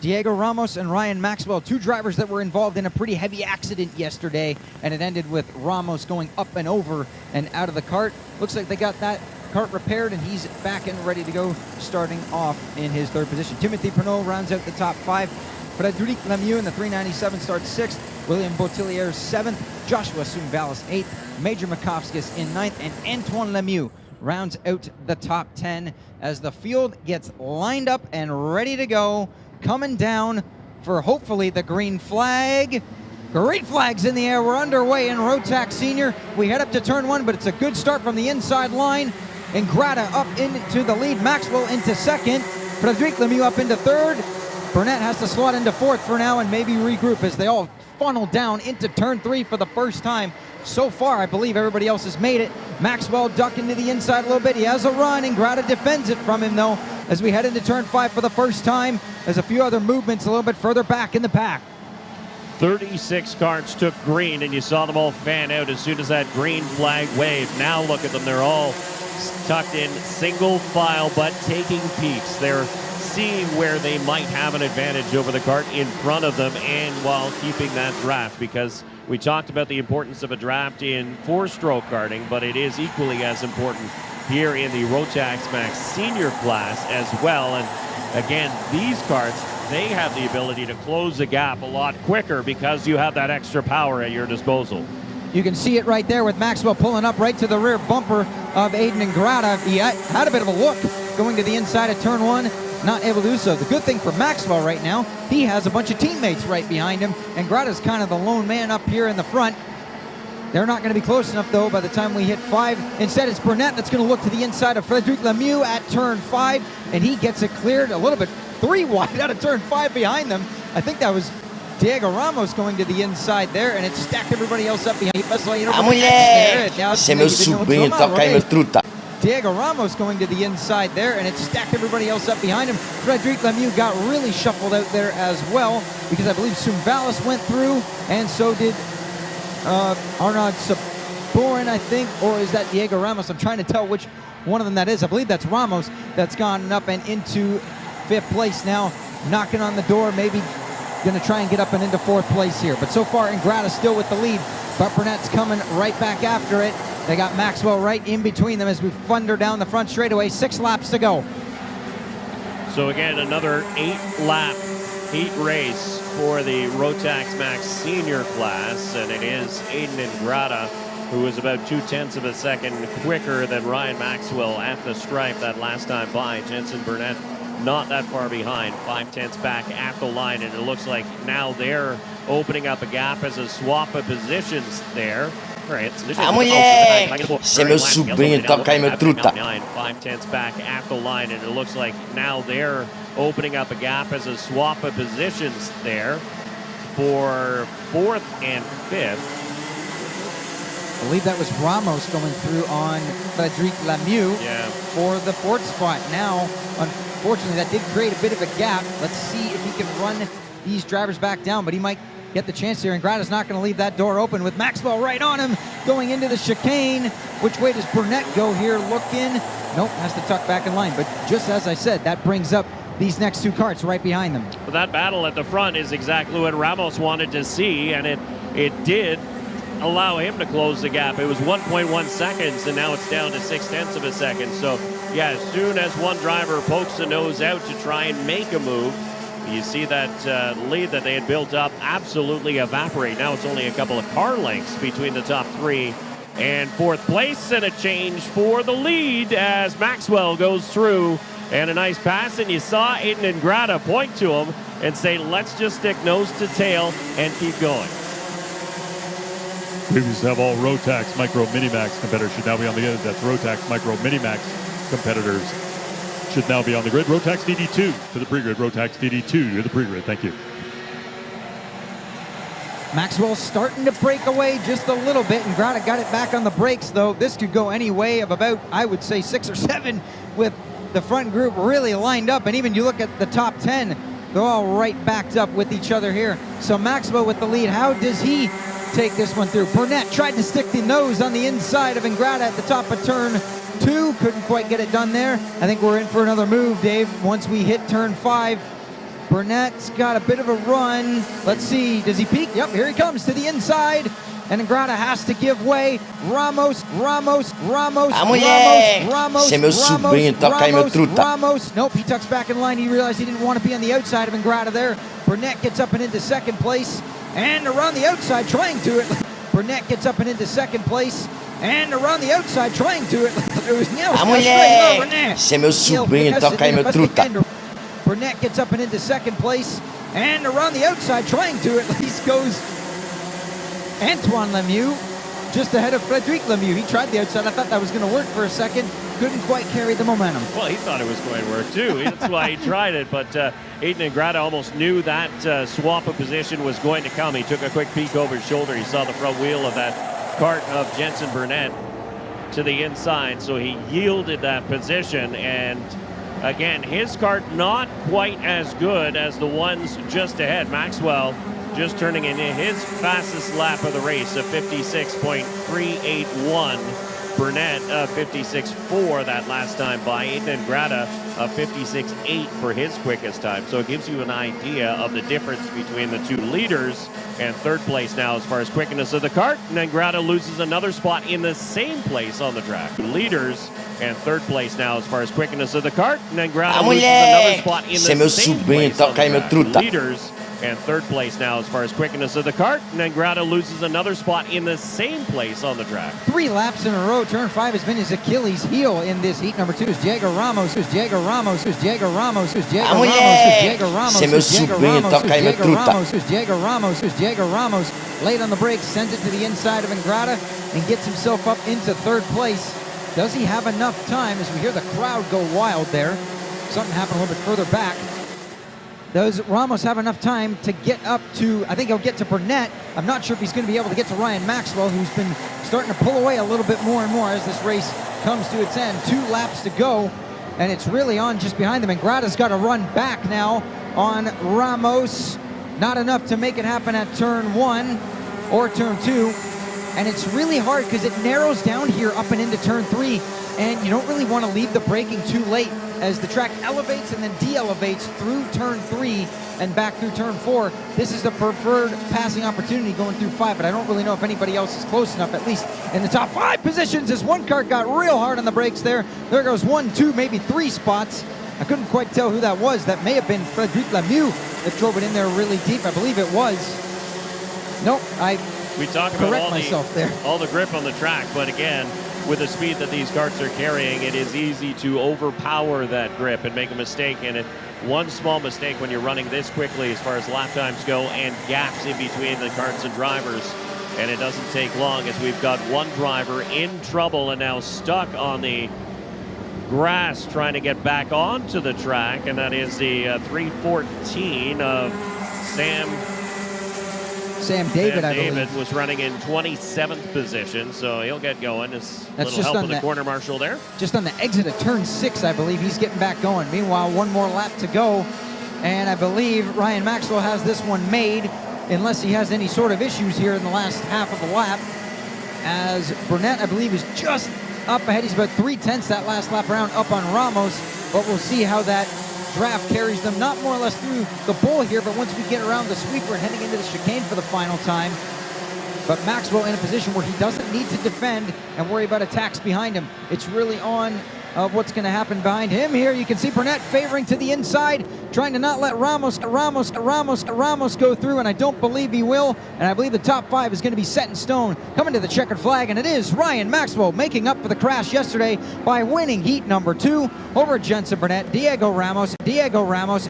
Diego Ramos and Ryan Maxwell, two drivers that were involved in a pretty heavy accident yesterday, and it ended with Ramos going up and over and out of the cart. Looks like they got that cart repaired, and he's back and ready to go, starting off in his third position. Timothy Pernod rounds out the top five. Frédéric Lemieux in the 397 starts sixth. William Botelier seventh. Joshua Sumvalis eighth. Major Makovskis in ninth, and Antoine Lemieux rounds out the top 10 as the field gets lined up and ready to go, coming down for hopefully the green flag. Green flag's in the air. We're underway in Rotax Senior. We head up to turn one, but it's a good start from the inside line. Ingrata up into the lead. Maxwell into second. Frédéric Lemieux up into third. Burnett has to slot into fourth for now and maybe regroup as they all funnel down into turn three for the first time. So far, I believe everybody else has made it. Maxwell ducking to the inside a little bit. He has a run. Ingrata defends it from him, though, as we head into turn five for the first time. There's a few other movements a little bit further back in the pack. 36 carts took green, and you saw them all fan out as soon as that green flag waved. Now look at them. They're all tucked in single file, but taking peeks. They're seeing where they might have an advantage over the cart in front of them, and while keeping that draft, because we talked about the importance of a draft in four-stroke karting, but it is equally as important here in the Rotax Max Senior class as well. And again, these carts, they have the ability to close the gap a lot quicker because you have that extra power at your disposal. You can see it right there with Maxwell pulling up right to the rear bumper of Aiden Ingrata. He had a bit of a look going to the inside of turn one, not able to do so. The good thing for Maxwell right now, he has a bunch of teammates right behind him. Ingrata's kind of the lone man up here in the front. They're not going to be close enough, though, by the time we hit five. Instead, it's Burnett that's going to look to the inside of Frédéric Lemieux at turn five, and he gets it cleared a little bit three wide out of turn five behind them. I think that was Diego Ramos going to the inside there, and it stacked everybody else up behind. Diego Ramos going to the inside there, and it stacked everybody else up behind him. Frédéric Lemieux got really shuffled out there as well, because I believe Sumvalis went through, and so did Arnaud Saborin, I think, or is that Diego Ramos? I'm trying to tell which one of them that is. I believe that's Ramos that's gone up and into fifth place now, knocking on the door, maybe going to try and get up and into fourth place here. But so far, Ingrata still with the lead, but Burnett's coming right back after it. They got Maxwell right in between them as we thunder down the front straightaway. 6 laps to go. So again, another 8-lap heat race for the Rotax Max Senior class, and it is Aiden Ingrata, who was about 0.2 of a second quicker than Ryan Maxwell at the stripe that last time by. Jensen Burnett not that far behind, 0.5 back at the line, and it looks like now they're opening up a gap as a swap of positions there. Right, Se meu sobrinho toca aí meu truta. 0.5 back at the line, and it looks like now they're opening up a gap as a swap of positions there for fourth and fifth. I believe that was Ramos going through on Frédéric Lemieux for the fourth spot. Now, unfortunately, that did create a bit of a gap. Let's see if he can run these drivers back down, but he might get the chance here. Ingrata's not going to leave that door open with Maxwell right on him going into the chicane. Which way does Burnett go here? Looking. Nope, has to tuck back in line. But just as I said, that brings up these next two carts right behind them. Well, that battle at the front is exactly what Ramos wanted to see, and it did allow him to close the gap. It was 1.1 seconds, and now it's down to 0.6 of a second. So, yeah, as soon as one driver pokes the nose out to try and make a move, you see that lead that they had built up absolutely evaporate. Now it's only a couple of car lengths between the top three and fourth place, and a change for the lead as Maxwell goes through, and a nice pass, and you saw Aiden Ingrata point to him and say, let's just stick nose to tail and keep going. Previously have all Rotax Micro Minimax competitors should now be on the grid. That's Rotax Micro Minimax competitors should now be on the grid. Rotax DD2 to the pre-grid. Rotax DD2 to the pre-grid. Thank you. Maxwell starting to break away just a little bit. Ingrata got it back on the brakes, though. This could go any way of about, I would say, 6 or 7 with the front group really lined up. And even you look at the top 10, they're all right backed up with each other here. So Maxwell with the lead. How does he take this one through? Burnett tried to stick the nose on the inside of Ingrata at the top of turn 2. Couldn't quite get it done there. I think we're in for another move, Dave, once we hit turn 5. Burnett's got a bit of a run. Let's see, does he peak? Yep, here he comes to the inside. And Angrada has to give way. Ramos. Se meu sobrinho toca aí meu truta. Ramos. Nope, he tucks back in line. He realized he didn't want to be on the outside of Angrada there. Burnett gets up and into second place. And around the outside, trying to it. Burnett gets up and into second place. And around the outside, trying to it. It was Niels. Se meu sobrinho toca aí meu truta. Burnett gets up and into second place. And around the outside, trying to it. He goes Antoine Lemieux, just ahead of Frederic Lemieux. He tried the outside. I thought that was going to work for a second. Couldn't quite carry the momentum. Well, he thought it was going to work too. That's why he tried it. But Aiden Angrada almost knew that swap of position was going to come. He took a quick peek over his shoulder. He saw the front wheel of that cart of Jensen Burnett to the inside. So he yielded that position. And again, his cart not quite as good as the ones just ahead. Maxwell just turning in his fastest lap of the race, a 56.381. Burnett, 56.4 that last time by. Aiden Angrada, a 56.8 for his quickest time. So it gives you an idea of the difference between the two leaders. And third place now as far as quickness of the cart. And Angrada loses another spot in the same place on the track. Leaders and third place now as far as quickness of the cart. And Angrada loses another spot in the same place on the track. Leaders and third place now as far as quickness of the cart. And Angrada loses another spot in the same place on the track. 3 laps in a row. Turn 5 has been his Achilles heel in this heat. Number 2 is Diego Ramos. Who's Diego Ramos? Who's Diego Ramos? Who's Diego Ramos? Who's Diego Ramos? Who's Diego Ramos? Who's Diego Ramos? Who's Diego Ramos? Who's Diego Ramos? Late on the brakes, sends it to the inside of Angrada and gets himself up into third place. Does he have enough time? As we hear the crowd go wild there. Something happened a little bit further back. Does Ramos have enough time to get up to, I think he'll get to Burnett. I'm not sure if he's going to be able to get to Ryan Maxwell, who's been starting to pull away a little bit more and more as this race comes to its end. 2 laps to go, and it's really on just behind them. Angrada's got to run back now on Ramos. Not enough to make it happen at turn 1 or turn 2. And it's really hard because it narrows down here up and into turn 3. And you don't really want to leave the braking too late as the track elevates and then de-elevates through turn 3 and back through turn 4. This is the preferred passing opportunity going through 5, but I don't really know if anybody else is close enough, at least in the top 5 positions, as one car got real hard on the brakes there. There goes 1, 2, maybe 3 spots. I couldn't quite tell who that was. That may have been Frederic Lemieux that drove it in there really deep. I believe it was. Nope, we talk about all the grip on the track, but again, with the speed that these karts are carrying, it is easy to overpower that grip and make a mistake. And one small mistake when you're running this quickly as far as lap times go and gaps in between the karts and drivers. And it doesn't take long as we've got one driver in trouble and now stuck on the grass trying to get back onto the track. And that is the 314 of Sam David, I believe. David was running in 27th position, so he'll get going. That's little help with the corner marshal there. Just on the exit of turn 6, I believe he's getting back going. Meanwhile, 1 more lap to go, and I believe Ryan Maxwell has this one made, unless he has any sort of issues here in the last half of the lap. As Burnett, I believe, is just up ahead. He's about 3/10 that last lap around up on Ramos, but we'll see how that draft carries them, not more or less through the bowl here, but once we get around the sweeper and heading into the chicane for the final time. But Maxwell in a position where he doesn't need to defend and worry about attacks behind him. It's really on what's going to happen behind him here. You can see Burnett favoring to the inside, trying to not let Ramos go through, and I don't believe he will. And I believe the top 5 is going to be set in stone coming to the checkered flag, and it is Ryan Maxwell making up for the crash yesterday by winning heat number 2 over Jensen Burnett. Diego Ramos. Diego Ramos.